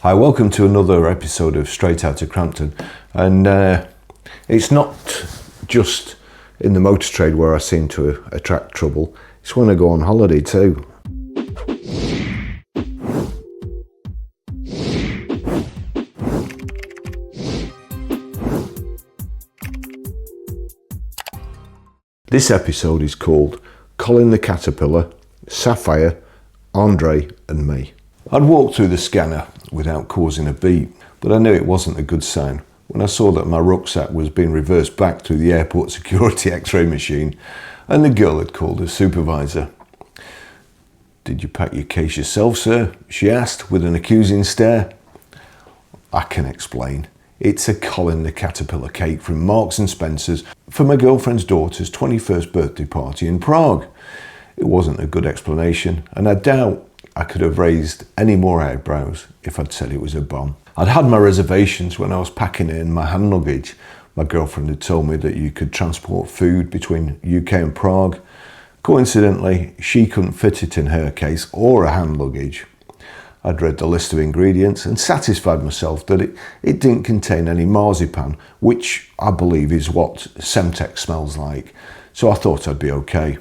Hi, welcome to another episode of Straight Outta Crampton, and it's not just in the motor trade where I seem to attract trouble, it's when I go on holiday too. This episode is called Colin the Caterpillar, Sapphire, Andre and me. I'd walked through the scanner without causing a beep, but I knew it wasn't a good sign when I saw that my rucksack was being reversed back through the airport security x-ray machine and the girl had called her supervisor. "Did you pack your case yourself, sir?" she asked with an accusing stare. I can explain. It's a Colin the Caterpillar cake from Marks & Spencer's for my girlfriend's daughter's 21st birthday party in Prague. It wasn't a good explanation, and I doubt I could have raised any more eyebrows if I'd said it was a bomb. I'd had my reservations when I was packing in my hand luggage. My girlfriend had told me that you could transport food between UK and Prague. Coincidentally, she couldn't fit it in her case or a hand luggage. I'd read the list of ingredients and satisfied myself that it didn't contain any marzipan, which I believe is what Semtex smells like, so I thought I'd be okay.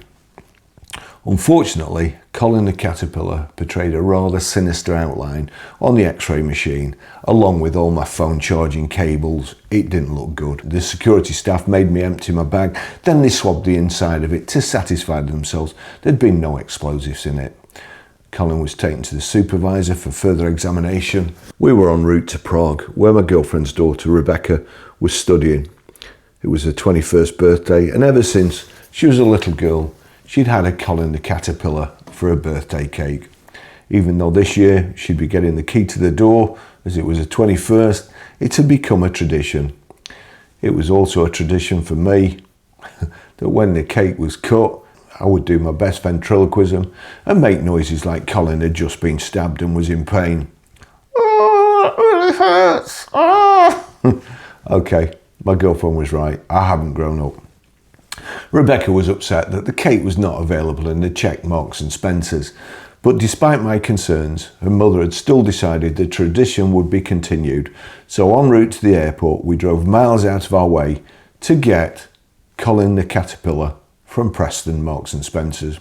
Unfortunately, Colin the Caterpillar portrayed a rather sinister outline on the x-ray machine, along with all my phone charging cables. It didn't look good. The security staff made me empty my bag, then they swabbed the inside of it to satisfy themselves there'd been no explosives in it. Colin was taken to the supervisor for further examination. We were en route to Prague, where my girlfriend's daughter Rebecca was studying. It was her 21st birthday, and ever since she was a little girl, she'd had a Colin the Caterpillar for her birthday cake. Even though this year she'd be getting the key to the door, as it was her 21st, it had become a tradition. It was also a tradition for me that when the cake was cut, I would do my best ventriloquism and make noises like Colin had just been stabbed and was in pain. "Oh, it really hurts. Oh." Okay, my girlfriend was right. I haven't grown up. Rebecca was upset that the cake was not available in the Czech Marks & Spencer's, but despite my concerns, her mother had still decided the tradition would be continued. So en route to the airport, we drove miles out of our way to get Colin the Caterpillar from Preston Marks & Spencer's,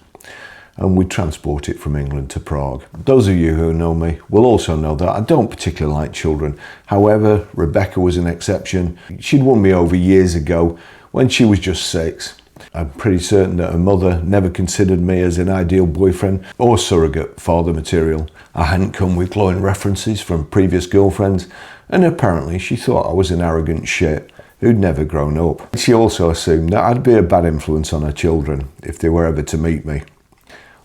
and we transport it from England to Prague. Those of you who know me will also know that I don't particularly like children. However, Rebecca was an exception. She'd won me over years ago when she was just 6. I'm pretty certain that her mother never considered me as an ideal boyfriend or surrogate father material. I hadn't come with glowing references from previous girlfriends, and apparently she thought I was an arrogant shit who'd never grown up. She also assumed that I'd be a bad influence on her children if they were ever to meet me.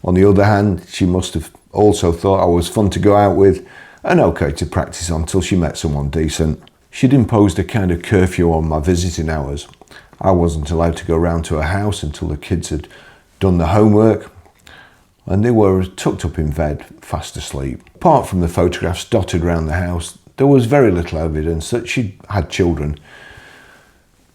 On the other hand, she must have also thought I was fun to go out with and okay to practice on till she met someone decent. She'd imposed a kind of curfew on my visiting hours. I wasn't allowed to go round to her house until the kids had done the homework, and they were tucked up in bed, fast asleep. Apart from the photographs dotted around the house, there was very little evidence that she'd had children.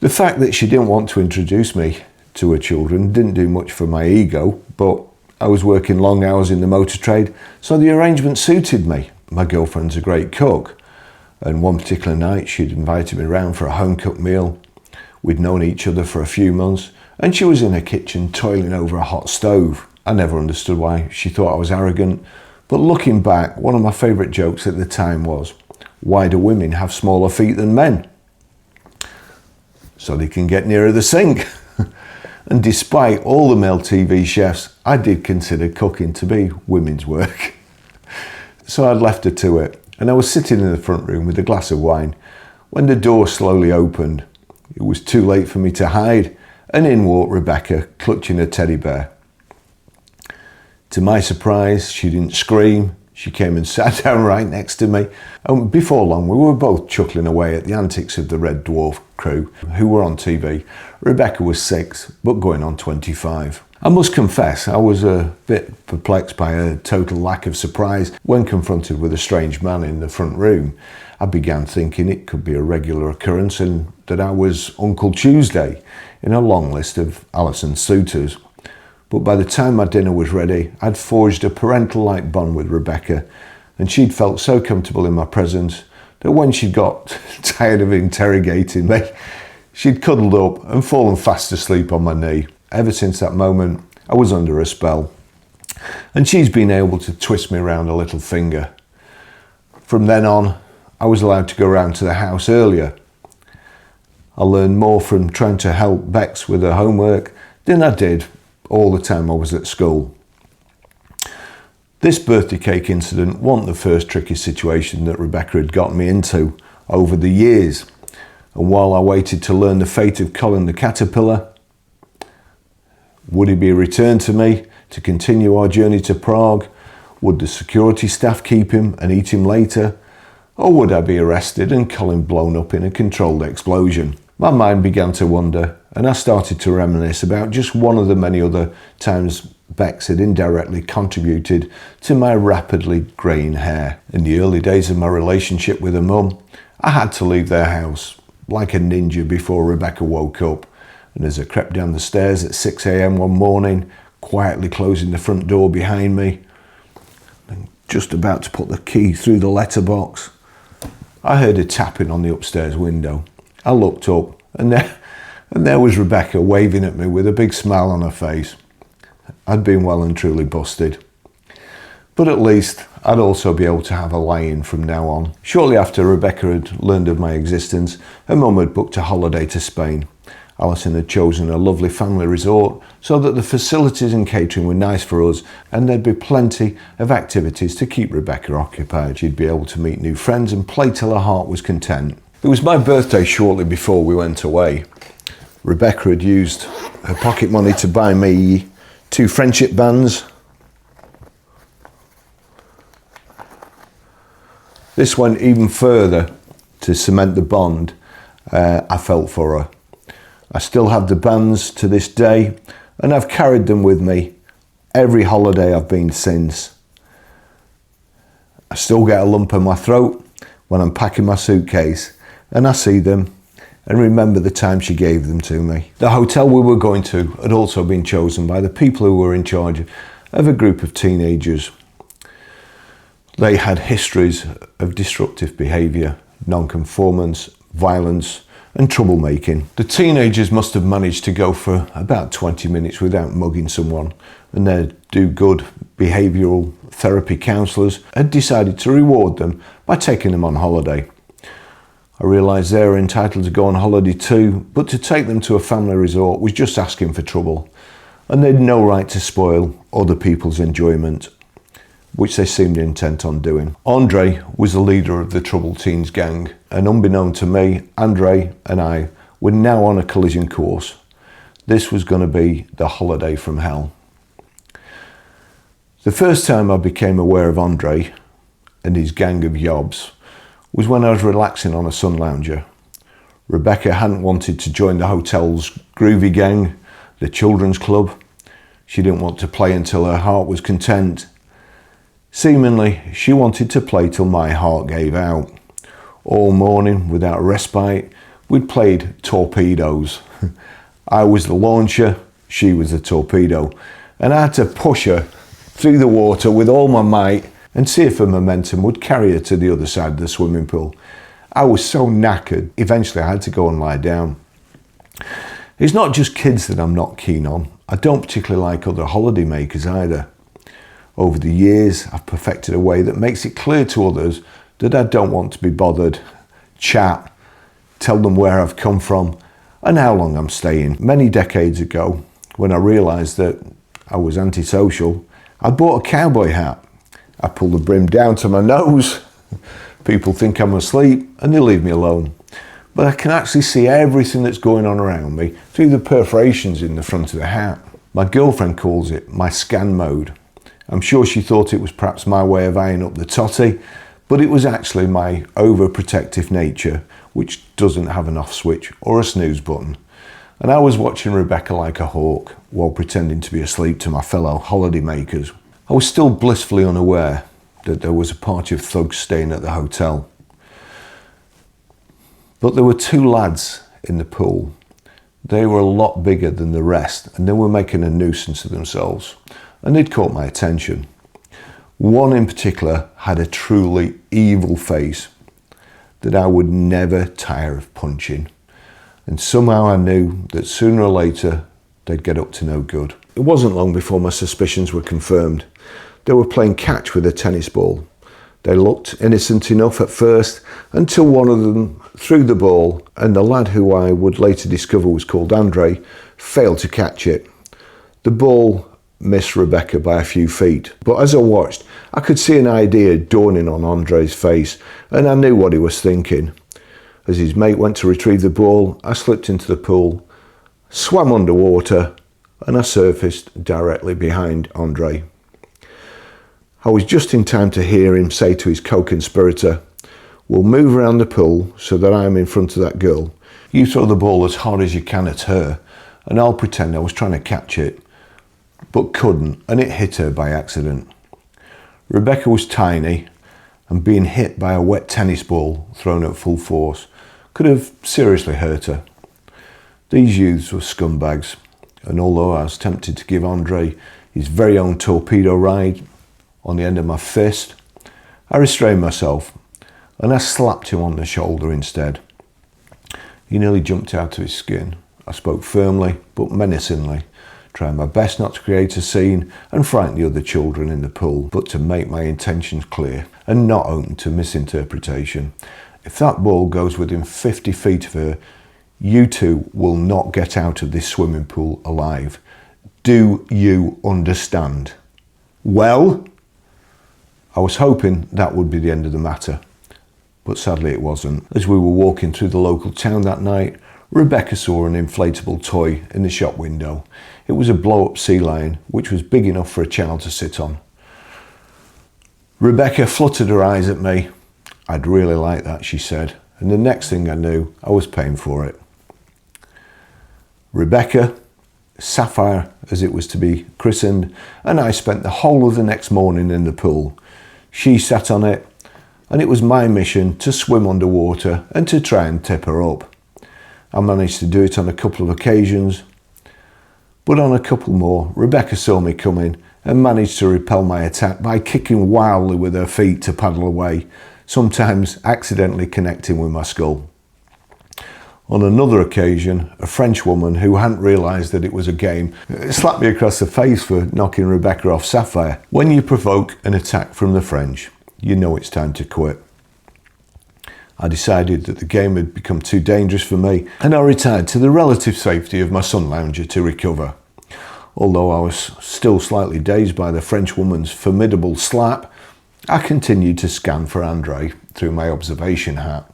The fact that she didn't want to introduce me to her children didn't do much for my ego, but I was working long hours in the motor trade, so the arrangement suited me. My girlfriend's a great cook, and one particular night she'd invited me round for a home-cooked meal. We'd known each other for a few months, and she was in her kitchen toiling over a hot stove. I never understood why she thought I was arrogant, but looking back, one of my favourite jokes at the time was, "Why do women have smaller feet than men?" So they can get nearer the sink. And despite all the male TV chefs, I did consider cooking to be women's work. So I'd left her to it, and I was sitting in the front room with a glass of wine when the door slowly opened. It was too late for me to hide, and in walked Rebecca, clutching a teddy bear. To my surprise, she didn't scream. She came and sat down right next to me, and before long we were both chuckling away at the antics of the Red Dwarf crew who were on TV. Rebecca was 6, but going on 25. I must confess, I was a bit perplexed by her total lack of surprise when confronted with a strange man in the front room. I began thinking it could be a regular occurrence and that I was Uncle Tuesday in a long list of Alison's suitors. But by the time my dinner was ready, I'd forged a parental-like bond with Rebecca, and she'd felt so comfortable in my presence that when she got tired of interrogating me, she'd cuddled up and fallen fast asleep on my knee. Ever since that moment, I was under a spell, and she's been able to twist me around a little finger. From then on, I was allowed to go round to the house earlier. I learned more from trying to help Bex with her homework than I did all the time I was at school. This birthday cake incident wasn't the first tricky situation that Rebecca had gotten me into over the years. And while I waited to learn the fate of Colin the caterpillar, would he be returned to me to continue our journey to Prague? Would the security staff keep him and eat him later? Or would I be arrested and Colin blown up in a controlled explosion? My mind began to wander, and I started to reminisce about just one of the many other times Bex had indirectly contributed to my rapidly greying hair. In the early days of my relationship with her mum, I had to leave their house like a ninja before Rebecca woke up, and as I crept down the stairs at 6 a.m. one morning, quietly closing the front door behind me, and just about to put the key through the letterbox, I heard a tapping on the upstairs window. I looked up, and there was Rebecca waving at me with a big smile on her face. I'd been well and truly busted. But at least I'd also be able to have a lie-in from now on. Shortly after Rebecca had learned of my existence, her mum had booked a holiday to Spain. Alison had chosen a lovely family resort so that the facilities and catering were nice for us, and there'd be plenty of activities to keep Rebecca occupied. She'd be able to meet new friends and play till her heart was content. It was my birthday shortly before we went away. Rebecca had used her pocket money to buy me 2 friendship bands. This went even further to cement the bond I felt for her. I still have the bands to this day, and I've carried them with me every holiday I've been since. I still get a lump in my throat when I'm packing my suitcase, and I see them and remember the time she gave them to me. The hotel we were going to had also been chosen by the people who were in charge of a group of teenagers. They had histories of disruptive behaviour, non-conformance, violence and troublemaking. The teenagers must have managed to go for about 20 minutes without mugging someone, and their do-good behavioural therapy counsellors had decided to reward them by taking them on holiday. I realised they were entitled to go on holiday too, but to take them to a family resort was just asking for trouble, and they'd no right to spoil other people's enjoyment, which they seemed intent on doing. Andre was the leader of the Troubled Teens gang, and unbeknown to me, Andre and I were now on a collision course. This was going to be the holiday from hell. The first time I became aware of Andre and his gang of yobs was when I was relaxing on a sun lounger. Rebecca hadn't wanted to join the hotel's groovy gang, the children's club. She didn't want to play until her heart was content. Seemingly, she wanted to play till my heart gave out. All morning, without respite, we'd played torpedoes. I was the launcher, she was the torpedo, and I had to push her through the water with all my might and see if her momentum would carry her to the other side of the swimming pool. I was so knackered, eventually I had to go and lie down. It's not just kids that I'm not keen on. I don't particularly like other holiday makers either. Over the years, I've perfected a way that makes it clear to others that I don't want to be bothered, chat, tell them where I've come from and how long I'm staying. Many decades ago, when I realised that I was antisocial, I bought a cowboy hat. I pull the brim down to my nose. People think I'm asleep and they leave me alone. But I can actually see everything that's going on around me through the perforations in the front of the hat. My girlfriend calls it my scan mode. I'm sure she thought it was perhaps my way of eyeing up the totty, but it was actually my overprotective nature, which doesn't have an off switch or a snooze button. And I was watching Rebecca like a hawk while pretending to be asleep to my fellow holiday makers. I was still blissfully unaware that there was a party of thugs staying at the hotel. But there were 2 lads in the pool. They were a lot bigger than the rest and they were making a nuisance of themselves, and they'd caught my attention. One in particular had a truly evil face that I would never tire of punching. And somehow I knew that sooner or later they'd get up to no good. It wasn't long before my suspicions were confirmed. They were playing catch with a tennis ball. They looked innocent enough at first until one of them threw the ball and the lad, who I would later discover was called Andre, failed to catch it. The ball missed Rebecca by a few feet, but as I watched, I could see an idea dawning on Andre's face, and I knew what he was thinking. As his mate went to retrieve the ball, I slipped into the pool, swam underwater, and I surfaced directly behind Andre. I was just in time to hear him say to his co-conspirator, "We'll move around the pool so that I'm in front of that girl. You throw the ball as hard as you can at her, and I'll pretend I was trying to catch it, but couldn't, and it hit her by accident." Rebecca was tiny, and being hit by a wet tennis ball thrown at full force could have seriously hurt her. These youths were scumbags, and although I was tempted to give Andre his very own torpedo ride on the end of my fist, I restrained myself and I slapped him on the shoulder instead. He nearly jumped out of his skin. I spoke firmly but menacingly, trying my best not to create a scene and frighten the other children in the pool, but to make my intentions clear and not open to misinterpretation. If that ball goes within 50 feet of her, you two will not get out of this swimming pool alive. Do you understand? Well, I was hoping that would be the end of the matter, but sadly it wasn't. As we were walking through the local town that night, Rebecca saw an inflatable toy in the shop window. It was a blow-up sea lion, which was big enough for a child to sit on. Rebecca fluttered her eyes at me. "I'd really like that," she said, and the next thing I knew, I was paying for it. Rebecca, Sapphire as it was to be christened, and I spent the whole of the next morning in the pool. She sat on it, and it was my mission to swim underwater and to try and tip her up. I managed to do it on a couple of occasions, but on a couple more, Rebecca saw me coming and managed to repel my attack by kicking wildly with her feet to paddle away, sometimes accidentally connecting with my skull. On another occasion, a French woman who hadn't realised that it was a game slapped me across the face for knocking Rebecca off Sapphire. When you provoke an attack from the French, you know it's time to quit. I decided that the game had become too dangerous for me, and I retired to the relative safety of my sun lounger to recover. Although I was still slightly dazed by the French woman's formidable slap, I continued to scan for Andre through my observation hat.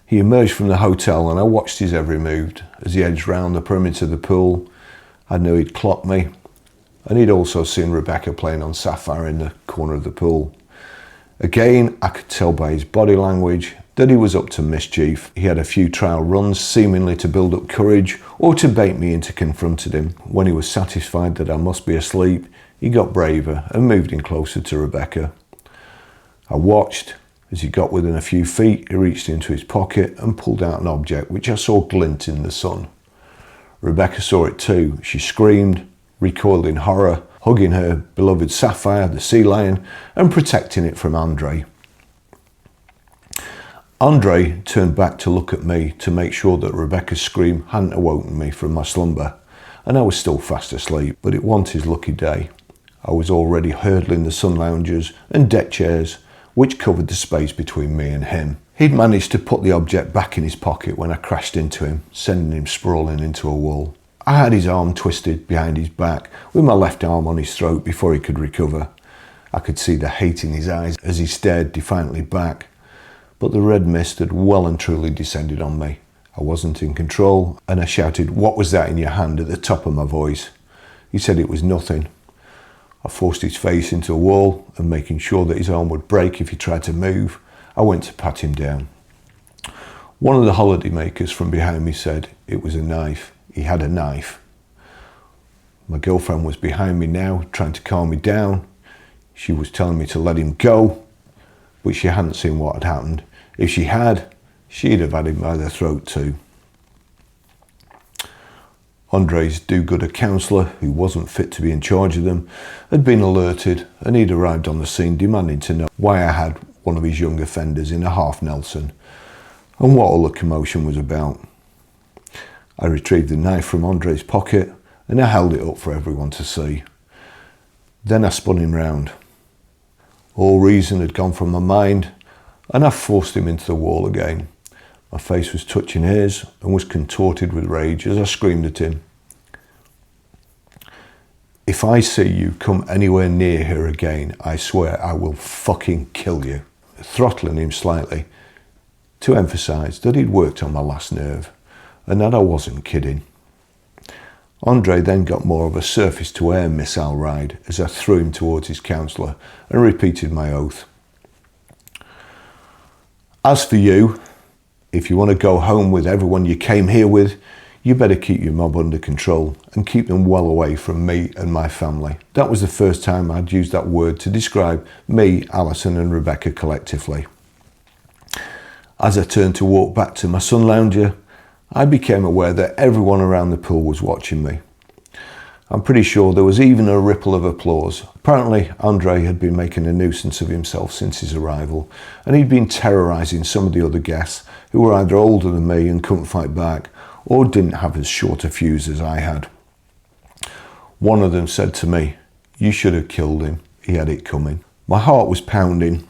He emerged from the hotel and I watched his every move. As he edged round the perimeter of the pool, I knew he'd clocked me, and he'd also seen Rebecca playing on Sapphire in the corner of the pool. Again, I could tell by his body language that he was up to mischief. He had a few trial runs, seemingly to build up courage or to bait me into confronting him. When he was satisfied that I must be asleep, he got braver and moved in closer to Rebecca. I watched. As he got within a few feet, he reached into his pocket and pulled out an object which I saw glint in the sun. Rebecca saw it too. She screamed, recoiled in horror, hugging her beloved Sapphire, the sea lion, and protecting it from Andre. Andre turned back to look at me to make sure that Rebecca's scream hadn't awoken me from my slumber, and I was still fast asleep, but it wasn't his lucky day. I was already hurdling the sun loungers and deck chairs, which covered the space between me and him. He'd managed to put the object back in his pocket when I crashed into him, sending him sprawling into a wall. I had his arm twisted behind his back, with my left arm on his throat before he could recover. I could see the hate in his eyes as he stared defiantly back, but the red mist had well and truly descended on me. I wasn't in control, and I shouted, "What was that in your hand?" at the top of my voice. He said it was nothing. I forced his face into a wall, and making sure that his arm would break if he tried to move, I went to pat him down. One of the holiday makers from behind me said it was a knife. He had a knife. My girlfriend was behind me now, trying to calm me down. She was telling me to let him go, but she hadn't seen what had happened. If she had, she'd have had him by the throat too. Andre's do-gooder counsellor, who wasn't fit to be in charge of them, had been alerted and he'd arrived on the scene demanding to know why I had one of his young offenders in a half Nelson and what all the commotion was about. I retrieved the knife from Andre's pocket and I held it up for everyone to see. Then I spun him round. All reason had gone from my mind and I forced him into the wall again. My face was touching his and was contorted with rage as I screamed at him. If I see you come anywhere near her again, I swear I will fucking kill you. Throttling him slightly to emphasise that he'd worked on my last nerve and that I wasn't kidding. Andre then got more of a surface-to-air missile ride as I threw him towards his counsellor and repeated my oath. As for you, if you want to go home with everyone you came here with, you better keep your mob under control and keep them well away from me and my family. That was the first time I'd used that word to describe me, Alison and Rebecca collectively. As I turned to walk back to my sun lounger, I became aware that everyone around the pool was watching me. I'm pretty sure there was even a ripple of applause. Apparently, Andre had been making a nuisance of himself since his arrival, and he'd been terrorising some of the other guests who were either older than me and couldn't fight back, or didn't have as short a fuse as I had. One of them said to me, "You should have killed him, he had it coming." My heart was pounding,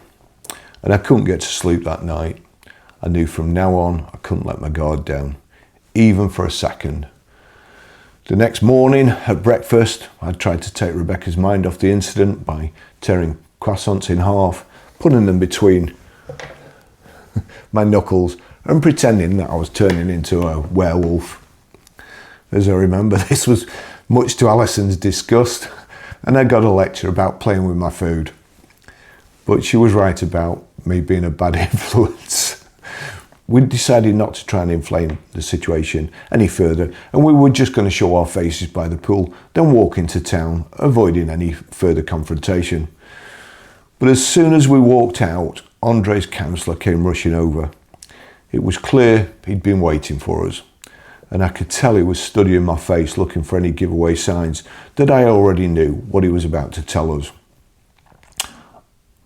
and I couldn't get to sleep that night. I knew from now on I couldn't let my guard down, even for a second. The next morning at breakfast, I tried to take Rebecca's mind off the incident by tearing croissants in half, putting them between my knuckles and pretending that I was turning into a werewolf. As I remember, this was much to Alison's disgust, and I got a lecture about playing with my food. But she was right about me being a bad influence. We decided not to try and inflame the situation any further, and we were just going to show our faces by the pool, then walk into town, avoiding any further confrontation. But as soon as we walked out, Andre's counsellor came rushing over. It was clear he'd been waiting for us, and I could tell he was studying my face, looking for any giveaway signs that I already knew what he was about to tell us.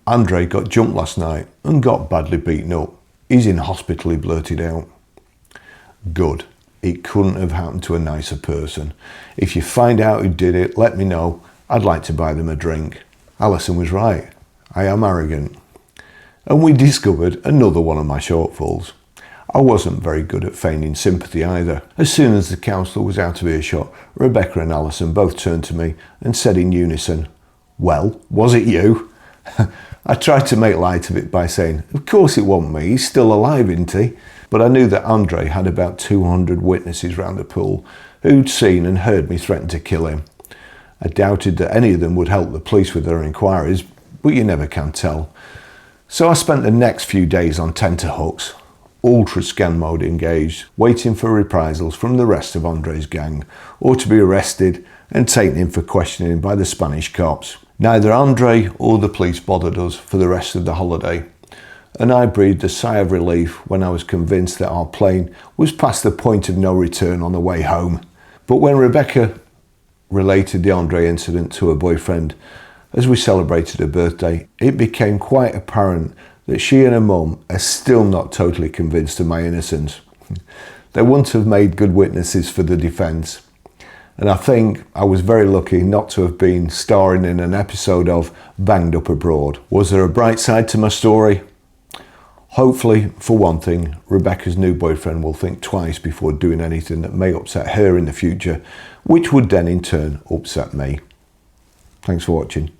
Andre got jumped last night and got badly beaten up. He's in hospital, he blurted out. Good. It couldn't have happened to a nicer person. If you find out who did it, let me know. I'd like to buy them a drink. Alison was right. I am arrogant. And we discovered another one of my shortfalls. I wasn't very good at feigning sympathy either. As soon as the counsellor was out of earshot, Rebecca and Alison both turned to me and said in unison, "Well, was it you?" I tried to make light of it by saying, "Of course it wasn't me, he's still alive, isn't he?" But I knew that Andre had about 200 witnesses round the pool who'd seen and heard me threaten to kill him. I doubted that any of them would help the police with their inquiries, but you never can tell. So I spent the next few days on tenterhooks, ultra scan mode engaged, waiting for reprisals from the rest of Andre's gang, or to be arrested and taken in for questioning by the Spanish cops. Neither Andre or the police bothered us for the rest of the holiday, and I breathed a sigh of relief when I was convinced that our plane was past the point of no return on the way home. But when Rebecca related the Andre incident to her boyfriend as we celebrated her birthday, it became quite apparent that she and her mum are still not totally convinced of my innocence. They wouldn't have made good witnesses for the defence. And I think I was very lucky not to have been starring in an episode of Banged Up Abroad. Was there a bright side to my story? Hopefully, for one thing, Rebecca's new boyfriend will think twice before doing anything that may upset her in the future, which would then in turn upset me. Thanks for watching.